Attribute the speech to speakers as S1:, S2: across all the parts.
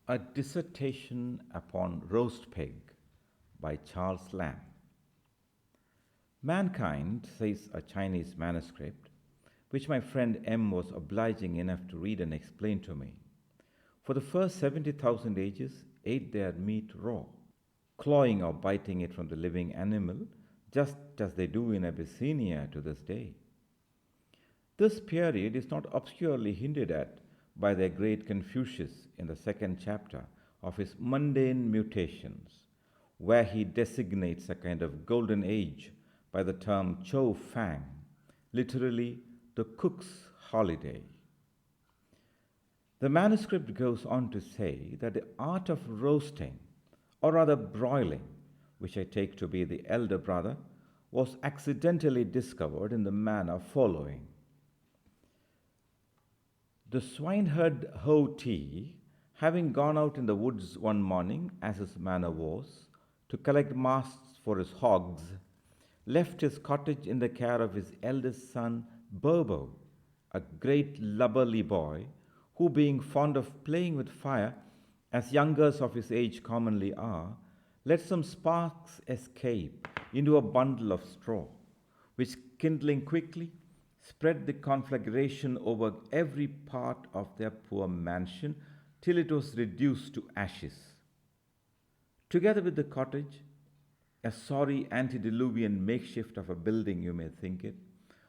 S1: A Dissertation upon Roast Pig by Charles Lamb. Mankind, says a Chinese manuscript, which my friend M was obliging enough to read and explain to me, for the first 70,000 ages ate their meat raw, clawing or biting it from the living animal, just as they do in Abyssinia to this day. This period is not obscurely hinted at by the great Confucius in the second chapter of his Mundane Mutations, where he designates a kind of golden age by the term Chou Fang, literally the cook's holiday. The manuscript goes on to say that the art of roasting, or rather broiling, which I take to be the elder brother, was accidentally discovered in the manner following. The swineherd Ho Ti, having gone out in the woods one morning, as his manner was, to collect masts for his hogs, left his cottage in the care of his eldest son Bobo, a great lubberly boy, who, being fond of playing with fire, as youngers of his age commonly are, let some sparks escape into a bundle of straw, which, kindling quickly, spread the conflagration over every part of their poor mansion till it was reduced to ashes. Together with the cottage, a sorry antediluvian makeshift of a building, you may think it,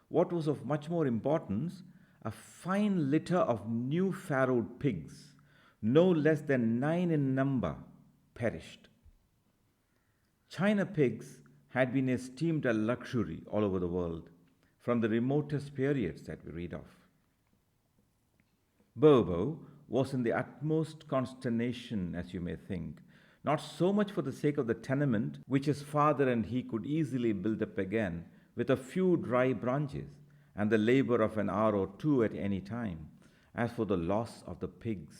S1: what was of much more importance, a fine litter of new farrowed pigs, no less than 9 in number, perished. China pigs had been esteemed a luxury all over the world, from the remotest periods that we read of. Bobo was in the utmost consternation, as you may think, not so much for the sake of the tenement, which his father and he could easily build up again with a few dry branches and the labor of an hour or two at any time, as for the loss of the pigs.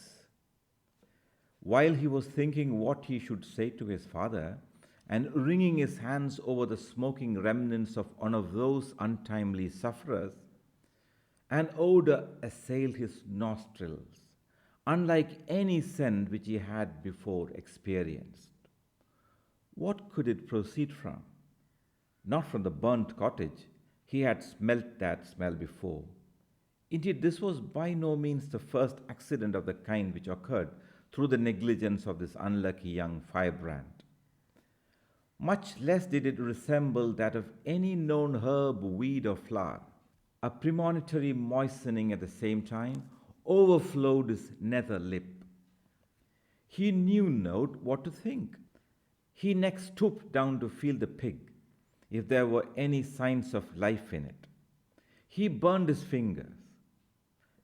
S1: While he was thinking what he should say to his father, and wringing his hands over the smoking remnants of one of those untimely sufferers, an odor assailed his nostrils, unlike any scent which he had before experienced. What could it proceed from? Not from the burnt cottage. He had smelt that smell before. Indeed, this was by no means the first accident of the kind which occurred through the negligence of this unlucky young firebrand. Much less did it resemble that of any known herb, weed, or flower. A premonitory moistening at the same time overflowed his nether lip. He knew not what to think. He next stooped down to feel the pig, if there were any signs of life in it. He burned his fingers,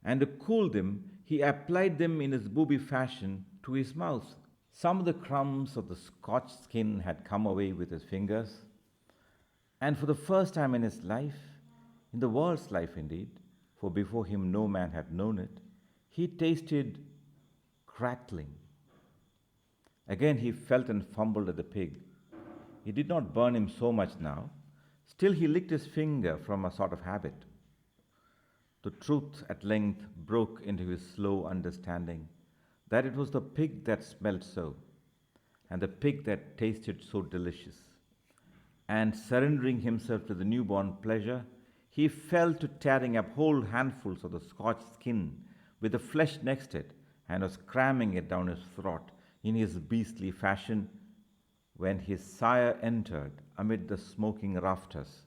S1: and to cool them, he applied them in his booby fashion to his mouth. Some of the crumbs of the Scotch skin had come away with his fingers, and for the first time in his life, in the world's life indeed, for before him no man had known it, he tasted crackling. Again he felt and fumbled at the pig. It did not burn him so much now, still he licked his finger from a sort of habit. The truth at length broke into his slow understanding, that it was the pig that smelt so, and the pig that tasted so delicious. And surrendering himself to the newborn pleasure, he fell to tearing up whole handfuls of the Scotch skin with the flesh next it, and was cramming it down his throat in his beastly fashion, when his sire entered amid the smoking rafters,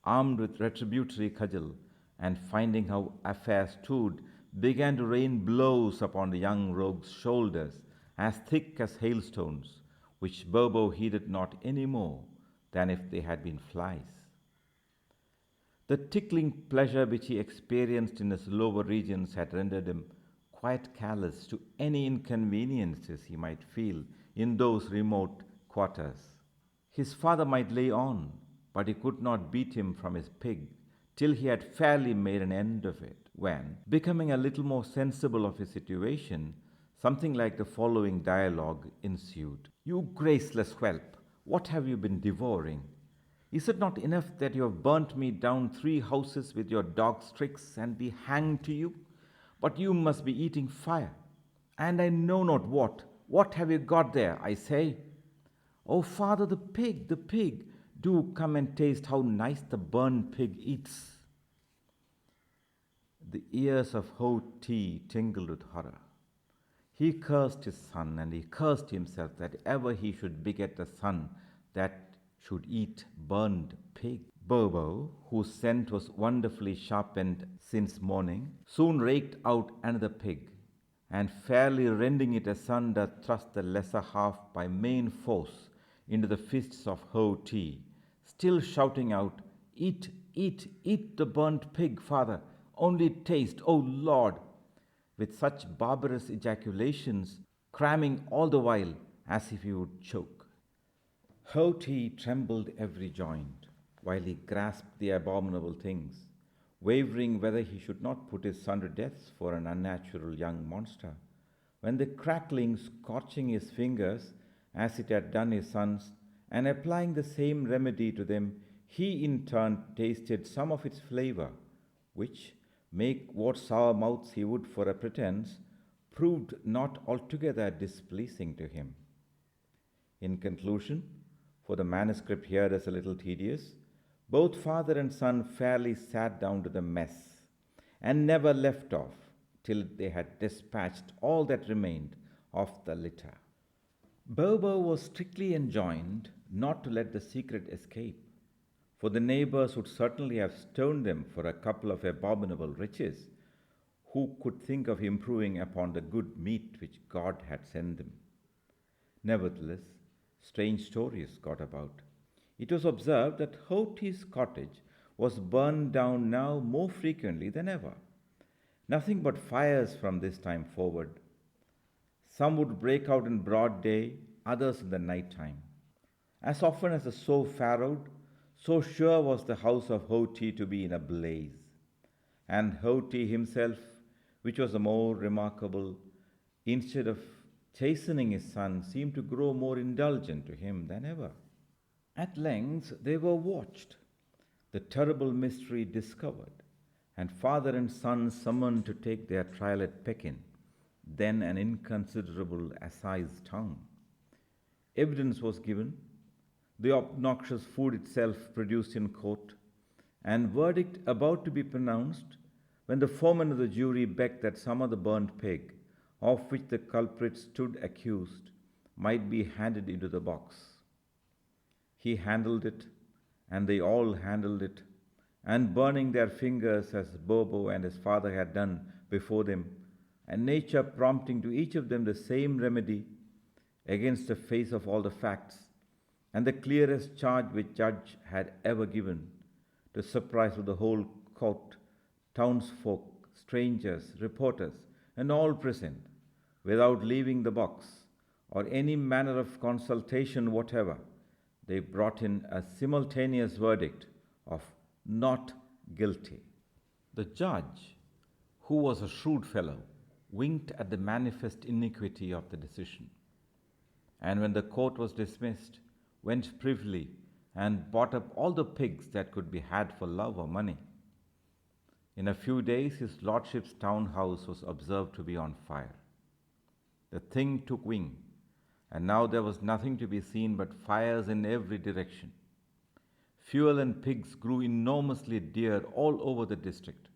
S1: armed with retributory cudgel, and finding how affairs stood, began to rain blows upon the young rogue's shoulders as thick as hailstones, which Bobo heeded not any more than if they had been flies. The tickling pleasure which he experienced in his lower regions had rendered him quite callous to any inconveniences he might feel in those remote quarters. His father might lay on, but he could not beat him from his pig till he had fairly made an end of it, when, becoming a little more sensible of his situation, something like the following dialogue ensued. "You graceless whelp, what have you been devouring? Is it not enough that you have burnt me down 3 houses with your dog's tricks and be hanged to you? But you must be eating fire, and I know not what, What have you got there, I say? Oh, father, the pig. Do come and taste how nice the burnt pig eats. The ears of Ho Ti tingled with horror. He cursed his son, and he cursed himself that ever he should beget a son that should eat burned pig. Bobo, whose scent was wonderfully sharpened since morning, soon raked out another pig, and fairly rending it asunder, thrust the lesser half by main force into the fists of Ho Ti, still shouting out, "Eat, eat, eat the burnt pig, father! Only taste, O Lord!" with such barbarous ejaculations, cramming all the while as if he would choke. Ho Ti trembled every joint, while he grasped the abominable things, wavering whether he should not put his son to death for an unnatural young monster, when the crackling scorching his fingers as it had done his son's, and applying the same remedy to them, he in turn tasted some of its flavour, which, make what sour mouths he would for a pretence, proved not altogether displeasing to him. In conclusion, for the manuscript here is a little tedious, both father and son fairly sat down to the mess, and never left off till they had dispatched all that remained of the litter. Bobo was strictly enjoined not to let the secret escape, for the neighbors would certainly have stoned them for a couple of abominable riches. Who could think of improving upon the good meat which God had sent them? Nevertheless, strange stories got about. It was observed that Ho Ti's cottage was burned down now more frequently than ever. Nothing but fires from this time forward. Some would break out in broad day, others in the night time. As often as the stove farrowed, so sure was the house of Ho Ti to be in a blaze. And Ho Ti himself, which was the more remarkable, instead of chastening his son, seemed to grow more indulgent to him than ever. At length they were watched, the terrible mystery discovered, and father and son summoned to take their trial at Pekin, then an inconsiderable assize town. Evidence was given, the obnoxious food itself produced in court, and verdict about to be pronounced, when the foreman of the jury begged that some of the burnt pig, of which the culprit stood accused, might be handed into the box. He handled it, and they all handled it, and burning their fingers as Bobo and his father had done before them, and nature prompting to each of them the same remedy, against the face of all the facts, and the clearest charge which judge had ever given, to surprise of the whole court, townsfolk, strangers, reporters, and all present, without leaving the box, or any manner of consultation whatever, they brought in a simultaneous verdict of not guilty. The judge, who was a shrewd fellow, winked at the manifest iniquity of the decision, and when the court was dismissed, went privily and bought up all the pigs that could be had for love or money. In a few days his lordship's town house was observed to be on fire. The thing took wing, and now there was nothing to be seen but fires in every direction. Fuel and pigs grew enormously dear all over the district.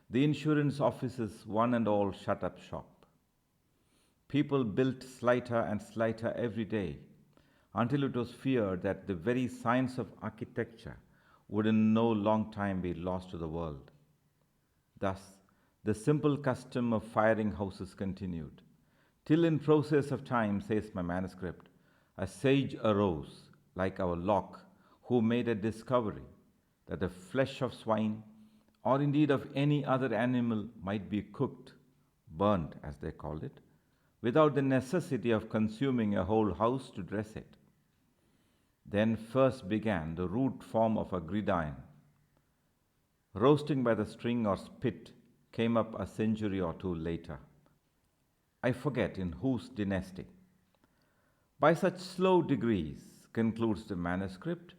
S1: The insurance offices one and all shut up shop. People built slighter and slighter every day, until it was feared that the very science of architecture would in no long time be lost to the world. Thus, the simple custom of firing houses continued, till in process of time, says my manuscript, a sage arose, like our Locke, who made a discovery that the flesh of swine, or indeed of any other animal, might be cooked, burnt as they called it, without the necessity of consuming a whole house to dress it. Then first began the rude form of a gridiron. Roasting by the string or spit came up a century or two later. I forget in whose dynasty. By such slow degrees, concludes the manuscript,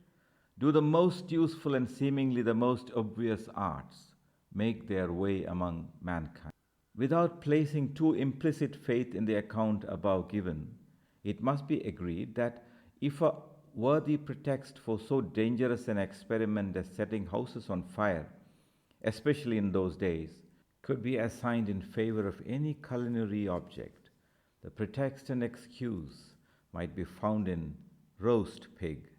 S1: do the most useful and seemingly the most obvious arts make their way among mankind. Without placing too implicit faith in the account above given, it must be agreed that if a worthy pretext for so dangerous an experiment as setting houses on fire, especially in those days, could be assigned in favor of any culinary object, the pretext and excuse might be found in roast pig.